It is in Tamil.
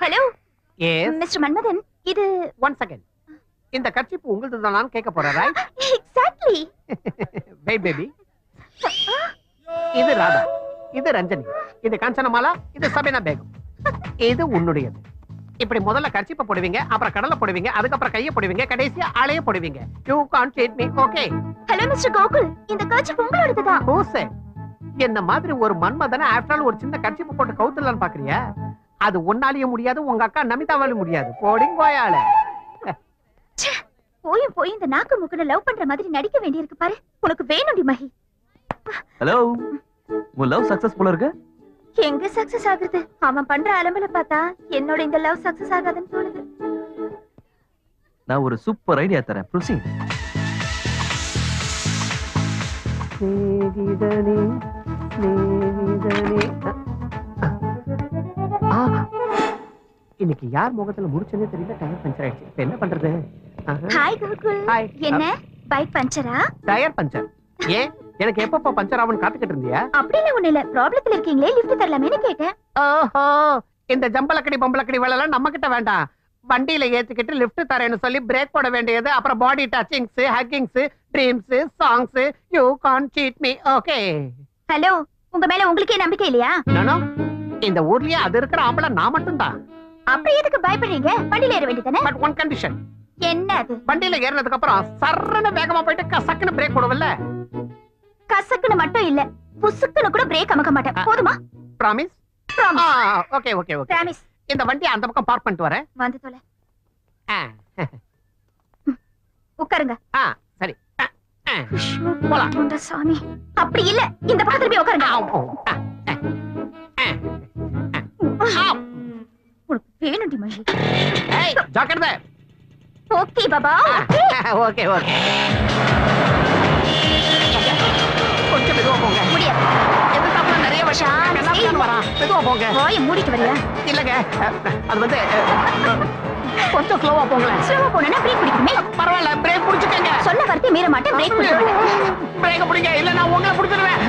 ஹலோ. எஸ் மிஸ்டர் மன்மதன், இது ஒன் செகண்ட். இந்த கர்ச்சீப் உங்களுது தான் நான் கேட்க போறேன், ரைட்? எக்ஸாக்ட்லி. Wait baby. இது ராதா, இது ரஞ்சனி, இது காஞ்சனமாலா, இது சபீனா பேகம். இது உன்னுடையது. இப்படி முதல்ல கர்ச்சீப்பை போடுவீங்க, அப்புறம் கடலை போடுவீங்க, அதுக்கப்புறம் கையை போடுவீங்க, கடைசியா ஆளைய போடுவீங்க. You can't cheat me, okay? Hello mister Gokul, இந்த கர்ச்சீப் உங்களோடது தான். Who set? என்ன மாதிரி ஒரு மன்மதனை ஆஃப்டர் ஆல் ஒரு சின்ன கர்ச்சீப்பை போட்டு கவுத்துலான்னு பாக்குறியா? அது ஒன்னாலேயும் முடியாது, உங்க அக்கா நமிதாவாலும் முடியாது. போடிங் கோயால. போயும் போய் இந்த நாக்கு முக்கனை லவ் பண்ற மாதிரி நடிக்க வேண்டியிருக்கு பாரு. உனக்கு வேணும்டி மஹி. ஹலோ, உன் லவ் சக்சஸ் போல இருக்கு. எங்க சக்சஸ் ஆகுது? அவன் பண்ற அலம்பல பார்த்தா என்னோட இந்த லவ் சக்சஸ் ஆகாதுன்னு தோணுது. நான் ஒரு சூப்பர் ஐடியா தரேன். ப்ரொசீட். இன்னைக்கு யார் முகத்துல முடிச்சனே தெரியல, டயர் பஞ்சர் ஆயிடுச்சு. இப்ப என்ன பண்றது? ஹாய் கோகுல். ஹாய். என்ன பைக் பஞ்சரா? Tyre puncture. ஏன் எனக்கு எப்பப்ப பஞ்சர் ஆகும்னு காத்துக்கிட்டு இருந்தியா? அப்படி இல்ல, ஒண்ணு இல்ல. ப்ராப்ளத்துல இருக்கீங்களே, லிஃப்ட் தரலாமேன்னு கேட்டேன். ஓஹோ, இந்த ஜம்பலக்கடி பம்பலக்கடி வேலை எல்லாம் நம்ம கிட்ட வேண்டாம். வண்டியில ஏத்திக்கிட்டு லிஃப்ட் தரேன்னு சொல்லி பிரேக் போட வேண்டியது, அப்புறம் body touchings, huggings, dreams, songs. You can't cheat me, okay? Hello, உங்க மேல உங்களுக்கே நம்பிக்கை இல்லையா? நானோ இந்த ஊர்லயே அது இருக்கிற ஆம்பளை நான் மட்டும் தான். அப்படி எதுக்கு பயப்படுறீங்க? வண்டியில ஏற வேண்டியதானே? But one condition. என்ன அது? வண்டியில ஏறினதுக்கு அப்புறம் சர்றன வேகமா போயிட்டு கசக்குன்னு பிரேக் போடுவல்ல? கசக்குன்னு மட்டும் இல்ல, புசுக்குன்னு கூட பிரேக் அமக்க மாட்டேன். போதுமா? Promise? Okay okay okay. Promise. இந்த வண்டி அந்த பக்கம் பார்க் பண்ணிட்டு வரேன். வந்து தொலை. உட்காருங்க. சரி போலாம். சாமி, அப்படி இல்ல, இந்த பக்கத்துல போய் உட்காருங்க. உனக்கு வேணும்டி மஹி. ஏய், ஜாக்கிரதை. ஓகே பாபா. Okay okay. கொஞ்சம் மெதுவா போங்க. முடியாது. எதுக்காக நிறைய வருஷம் வரான். மெதுவா போங்க. வாயை மூடிட்டு வரியா? இல்லங்க, அது வந்து கொஞ்சம் ஸ்லோவா போங்களேன். ஸ்லோவா போனா பிரேக் பிடிக்குமே. பரவாயில்ல, பிரேக் பிடிச்சுக்கங்க. சொன்ன வார்த்தை மீற மாட்டேன். பிரேக் பிடிக்க. பிரேக் பிடிங்க, இல்ல நான் உங்களை பிடிச்சிடுவேன்.